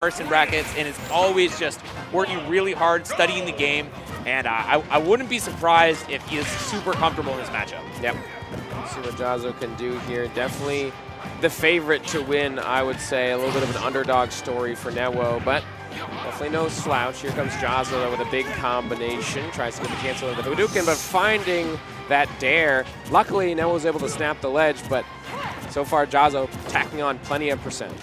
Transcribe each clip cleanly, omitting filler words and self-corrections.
in brackets and is always just working really hard, studying the game, and I wouldn't be surprised if he is super comfortable in this matchup. Yep. Let's see what Jahzz0 can do here. Definitely the favorite to win, I would say. A little bit of an underdog story for Newo, but definitely no slouch. Here comes Jahzz0 with a big combination. Tries to get the cancel of the Hadouken, but finding that dare. Luckily, Newo was able to snap the ledge, but so far Jahzz0 tacking on plenty of percent.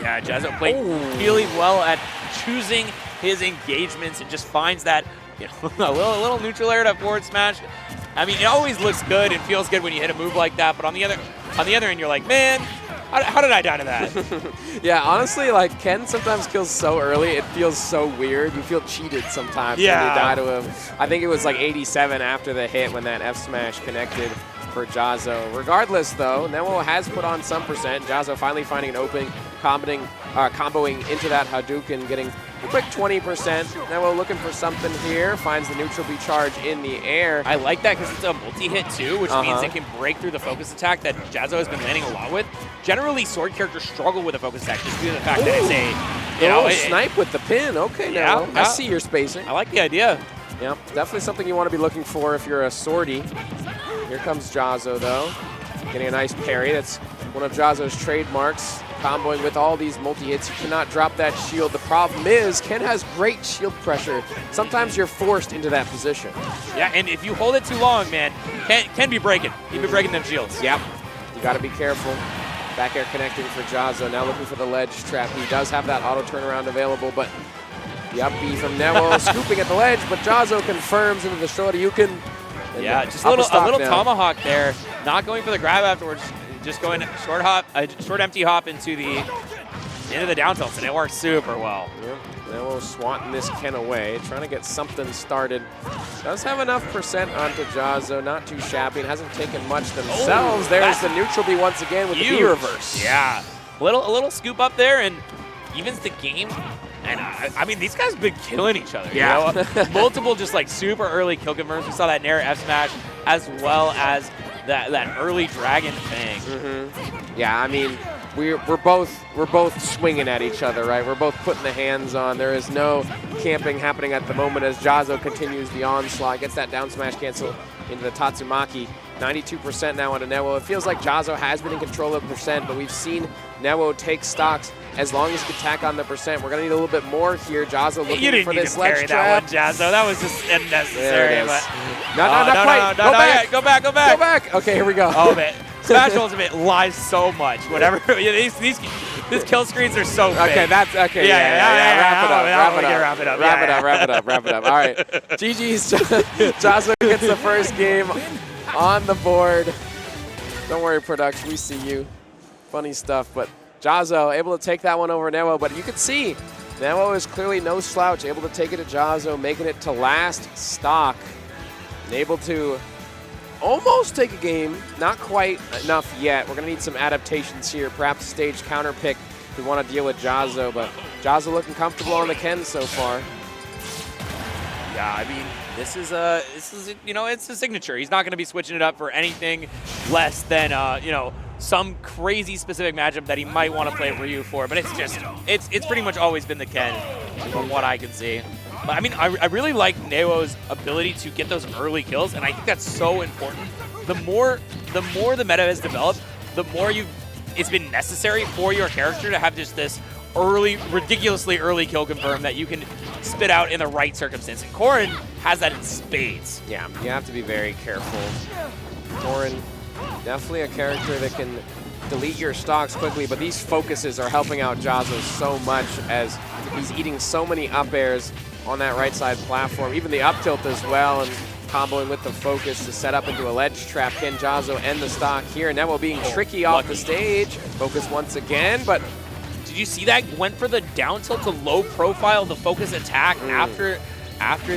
Yeah, Jahzz0 played really well at choosing his engagements and just finds that a little neutral air to forward smash. I mean, it always looks good and feels good when you hit a move like that, but on the other end, you're like, man, how did I die to that? Yeah, honestly, like, Ken sometimes kills so early, it feels so weird. You feel cheated sometimes when you die to him. I think it was like 87 after the hit when that F smash connected for Jahzz0. Regardless, though, Newo has put on some percent. Jahzz0 finally finding an opening, comboing into that Hadouken, getting a quick 20%. Newo looking for something here, finds the neutral B charge in the air. I like that because it's a multi-hit too, which means it can break through the focus attack that Jahzz0 has been landing a lot with. Generally, sword characters struggle with a focus attack just due to the fact that it's a, snipe with the pin. Okay, Newo. I see your spacing. I like the idea. Yep, definitely something you want to be looking for if you're a swordy. Here comes Jahzz0 though, getting a nice parry. That's one of Jahzz0's trademarks, comboing with all these multi-hits. You cannot drop that shield. The problem is, Ken has great shield pressure. Sometimes you're forced into that position. Yeah, and if you hold it too long, man, Ken be breaking. He'd be breaking them shields. Yep, you got to be careful. Back air connecting for Jahzz0, now looking for the ledge trap. He does have that auto turnaround available, but the up B from Newo, scooping at the ledge, but Jahzz0 confirms into the short Hadouken. Yeah, just a little tomahawk there. Not going for the grab afterwards, just going short empty hop into the down tilts, and it works super well. Yep. Newo swatting this Ken away, trying to get something started. Does have enough percent onto Jahzz0, not too shabby, and hasn't taken much themselves. There's the neutral B once again with the B reverse. Yeah, a little scoop up there and evens the game. And I mean, these guys have been killing each other. Yeah. You know? Multiple just like super early kill confirms. We saw that Nair F smash as well as that early dragon thing. Yeah, I mean, we're both swinging at each other, right? We're both putting the hands on. There is no camping happening at the moment as Jahzz0 continues the onslaught, gets that down smash cancel into the Tatsumaki. 92% now onto Newo. It feels like Jahzz0 has been in control of percent, but we've seen Newo take stocks as long as he can tack on the percent. We're going to need a little bit more here. Jahzz0 looking for this ledge trap. That one, Jahzz0. That was just unnecessary. Not quite. Go back. Go back. Okay, here we go. Oh, man. Smash Ultimate lies so much. Whatever. These kill screens are so big. Okay, that's okay. Yeah. Wrap it up. All right. GG's. Jahzz0 gets the first game on the board. Don't worry, production. We see you. Funny stuff, but Jahzz0 able to take that one over Newo, but you can see Newo is clearly no slouch, able to take it to Jahzz0, making it to last stock, and able to almost take a game, not quite enough yet. We're going to need some adaptations here, perhaps a stage counter pick if we want to deal with Jahzz0, but Jahzz0 looking comfortable on the Ken so far. Yeah, I mean, this is it's a signature. He's not going to be switching it up for anything less than some crazy specific matchup that he might want to play Ryu for, but it's pretty much always been the Ken from what I can see. But I mean, I really like Newo's ability to get those early kills, and I think that's so important. The more the meta has developed, the more it's been necessary for your character to have just this ridiculously early kill confirm that you can spit out in the right circumstance. And Corrin has that in spades. Yeah, you have to be very careful. Corrin, definitely a character that can delete your stocks quickly, but these focuses are helping out Jahzz0 so much as he's eating so many up airs on that right side platform, even the up tilt as well, and comboing with the focus to set up into a ledge trap. Can Jahzz0 end the stock here? Newo being tricky off the stage. Focus once again, but did you see that? Went for the down tilt to low profile the focus attack after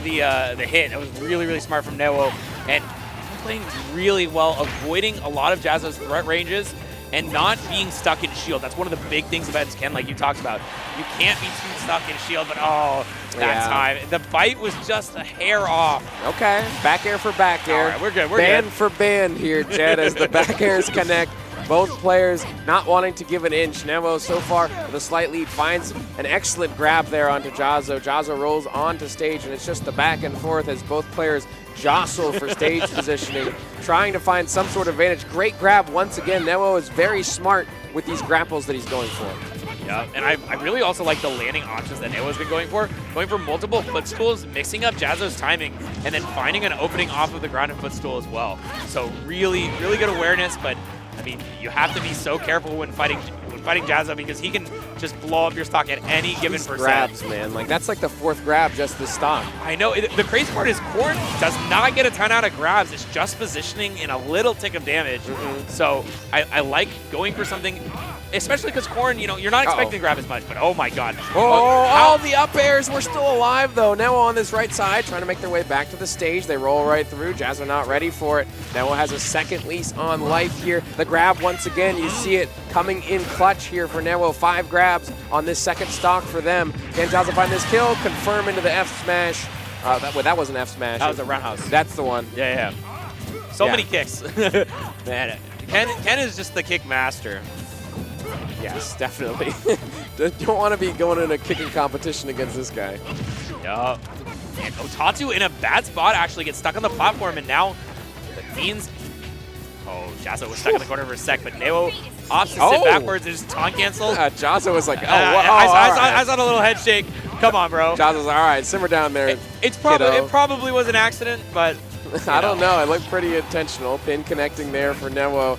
the hit. It was really smart from Newo, and playing really well, avoiding a lot of Jahzz0's threat ranges and not being stuck in shield. That's one of the big things about Ken, like you talked about. You can't be too stuck in shield, but that time. The bite was just a hair off. Okay, back air for back air. All right, we're good. Band for band here, Jed, as the back airs connect. Both players not wanting to give an inch. Newo so far with a slight lead finds an excellent grab there onto Jahzz0. Jahzz0 rolls onto stage, and it's just the back and forth as both players jostle for stage positioning, trying to find some sort of advantage. Great grab once again. Newo is very smart with these grapples that he's going for. Yeah, and I really also like the landing options that Newo's been going for multiple footstools, mixing up Jahzz0's timing, and then finding an opening off of the ground and footstool as well. So really, really good awareness, but I mean, you have to be so careful when fighting Jahzz0 because he can just blow up your stock at any given percent. Grabs, man. Like, that's like the 4th grab just this stock. I know. The crazy part is Corrin does not get a ton out of grabs. It's just positioning and a little tick of damage. So I like going for something, especially because Corrin, you know, you're not expecting to grab as much, but oh my god. Oh, the up airs were still alive, though. Newo on this right side, trying to make their way back to the stage. They roll right through. Jahzz0 not ready for it. Newo has a second lease on life here. The grab once again, you see it coming in clutch here for Newo. 5 grabs on this second stock for them. Can Jahzz0 find this kill? Confirm into the F smash. That wasn't F smash. That was a roundhouse. That's the one. Yeah. So many kicks. Man, Ken is just the kick master. Yes, definitely. Don't want to be going in a kicking competition against this guy. Yup. And Otatsu in a bad spot actually gets stuck on the platform, and now the means. Oh, Jahzz0 was stuck in the corner for a sec, but Newo opts to sit backwards and just taunt cancel. Jahzz0 was like, I saw the little head shake. Come on, bro. Jahzz0 was like, all right, simmer down there. It probably was an accident, but I don't know. It looked pretty intentional. Pin connecting there for Newo,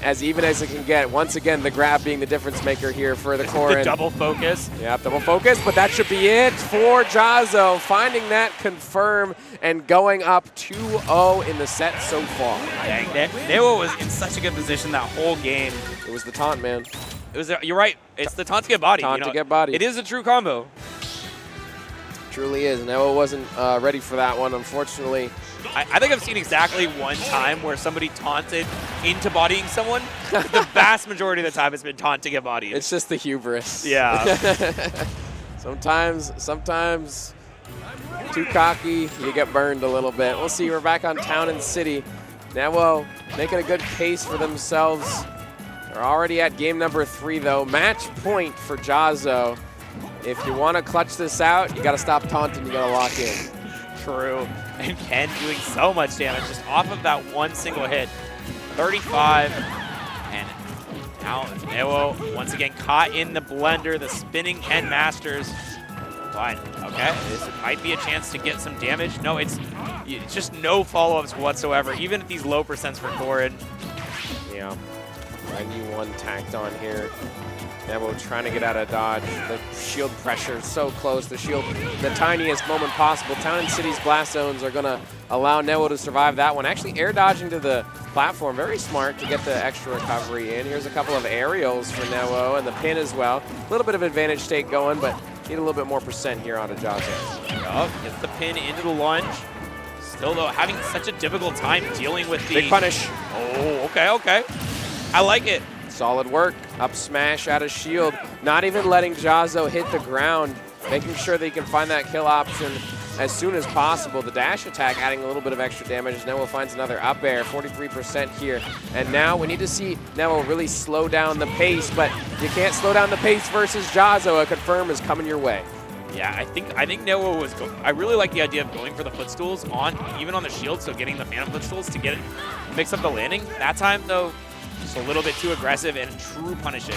as even as it can get. Once again, the grab being the difference maker here for the Corrin. The double focus. Yeah, double focus, but that should be it for Jahzz0, finding that confirm and going up 2-0 in the set so far. Dang, Newo was in such a good position that whole game. It was the taunt, man. It was. You're right. It's the taunt to get body. Taunt to get body. It is a true combo. Truly is. Newo wasn't ready for that one, unfortunately. I think I've seen exactly one time where somebody taunted into bodying someone. The vast majority of the time it's been taunt to get bodied. It's just the hubris. Yeah. Sometimes too cocky, you get burned a little bit. We'll see. We're back on Town and City. Newo making a good case for themselves. They're already at game number 3, though. Match point for Jahzz0. If you want to clutch this out, you got to stop taunting. You got to lock in. True. And Ken doing so much damage just off of that one single hit. 35. And now Newo once again caught in the blender, the spinning Ken Masters. Fine. Okay. This might be a chance to get some damage. No, it's just no follow-ups whatsoever, even at these low percents for Corrin. Yeah. 91 tacked on here. Newo trying to get out of dodge. The shield pressure so close. The shield, the tiniest moment possible. Town and City's blast zones are going to allow Newo to survive that one. Actually air dodging to the platform. Very smart to get the extra recovery in. Here's a couple of aerials for Newo and the pin as well. A little bit of advantage state going, but need a little bit more percent here onto Jahzz0. Yup, gets the pin into the lunge. Still, though, having such a difficult time dealing with the... Big punish. Oh, okay. I like it. Solid work. Up smash out of shield. Not even letting Jahzz0 hit the ground. Making sure that he can find that kill option as soon as possible. The dash attack adding a little bit of extra damage. Newo finds another up air, 43% here. And now we need to see Newo really slow down the pace, but you can't slow down the pace versus Jahzz0. A confirm is coming your way. Yeah, I think Newo was. I really like the idea of going for the footstools even on the shield. So getting the phantom footstools to get it, mix up the landing. That time though, just a little bit too aggressive and true punishes.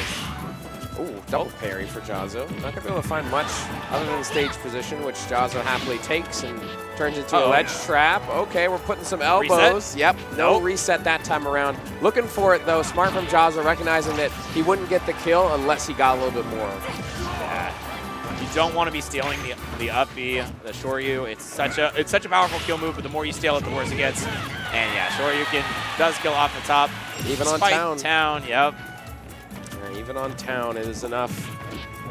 Ooh, double parry for Jahzz0. Not gonna be able to find much other than the stage position, which Jahzz0 happily takes and turns into a ledge trap. Okay, we're putting some elbows. Reset? Yep, no reset that time around. Looking for it though. Smart from Jahzz0, recognizing that he wouldn't get the kill unless he got a little bit more. Yeah. You don't want to be stealing the up B, the Shoryu. It's such a powerful kill move, but the more you steal it, the worse it gets. And yeah, Shoryuken does kill off the top. Even on town, yep. Yeah, even on town, it is enough.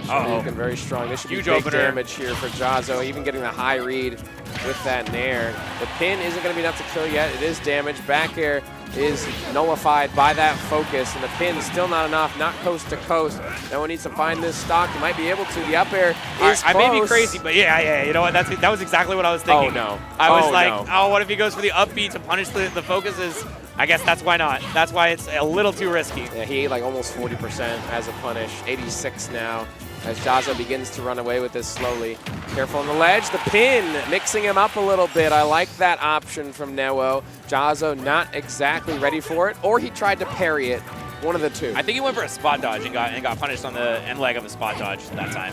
Shoryuken very strong. This should Huge be big opener. damage here for Jahzz0. Even getting the high read with that nair. The pin isn't going to be enough to kill yet. It is damage. Back air is nullified by that focus, and the pin is still not enough, not coast to coast. No one needs to find this stock. He might be able to. The up air is close. I may be crazy, but yeah, you know what? That was exactly what I was thinking. Oh, no. I was oh, what if he goes for the up B to punish the focuses? I guess that's why not. That's why it's a little too risky. Yeah, he ate like almost 40% as a punish. 86 now as Jahzz0 begins to run away with this slowly. Careful on the ledge. The pin mixing him up a little bit. I like that option from Newo. Jahzz0 not exactly ready for it, or he tried to parry it. One of the two. I think he went for a spot dodge and got punished on the end leg of a spot dodge that time.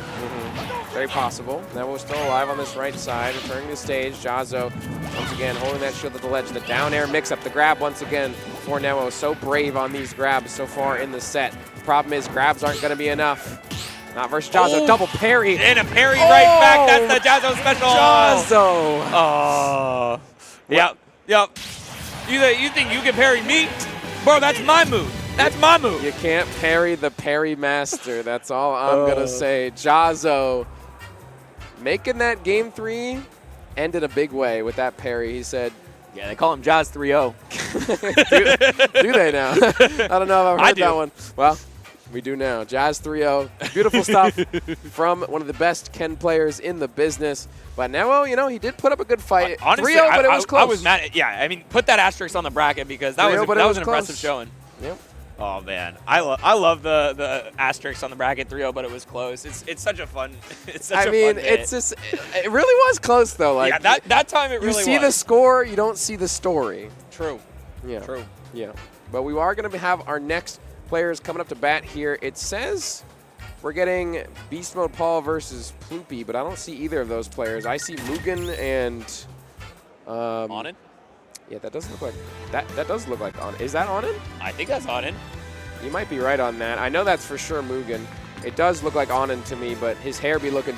Very possible. Newo's still alive on this right side, returning to stage. Jahzz0 once again holding that shield at the ledge. The down air mix up, the grab once again for Newo. So brave on these grabs so far in the set. The problem is grabs aren't going to be enough. Not versus Jahzz0. Oh. Double parry. And a parry right back. That's the Jahzz0 special. Jahzz0. Oh. Yep. You think you can parry me? Bro, that's my move. That's my move. You can't parry the parry master. That's all I'm going to say. Jahzz0 making that game 3 end in a big way with that parry. He said, yeah, they call him Jahzz0. do they now? I don't know if I've heard that one. Well, we do now. Jahzz0. Beautiful stuff from one of the best Ken players in the business. But Newo, you know, he did put up a good fight. Honestly, 3-0, but it was close. I was mad. Yeah, I mean, put that asterisk on the bracket because that was an impressive showing. Yep. Oh man, I love the asterisk on the bracket 3-0, but it was close. It's such a fun. It's such a fun bit. It's just it really was close though. Like yeah, that time it really was. You see the score, you don't see the story. True. Yeah. True. Yeah. But we are going to have our next players coming up to bat here. It says we're getting Beast Mode Paul versus Ploopy, but I don't see either of those players. I see Mugen and Onin? Yeah, that does look like that does look like Onin. Is that Onin? I think that's Onin. You might be right on that. I know that's for sure Mugen. It does look like Onin to me, but his hair be looking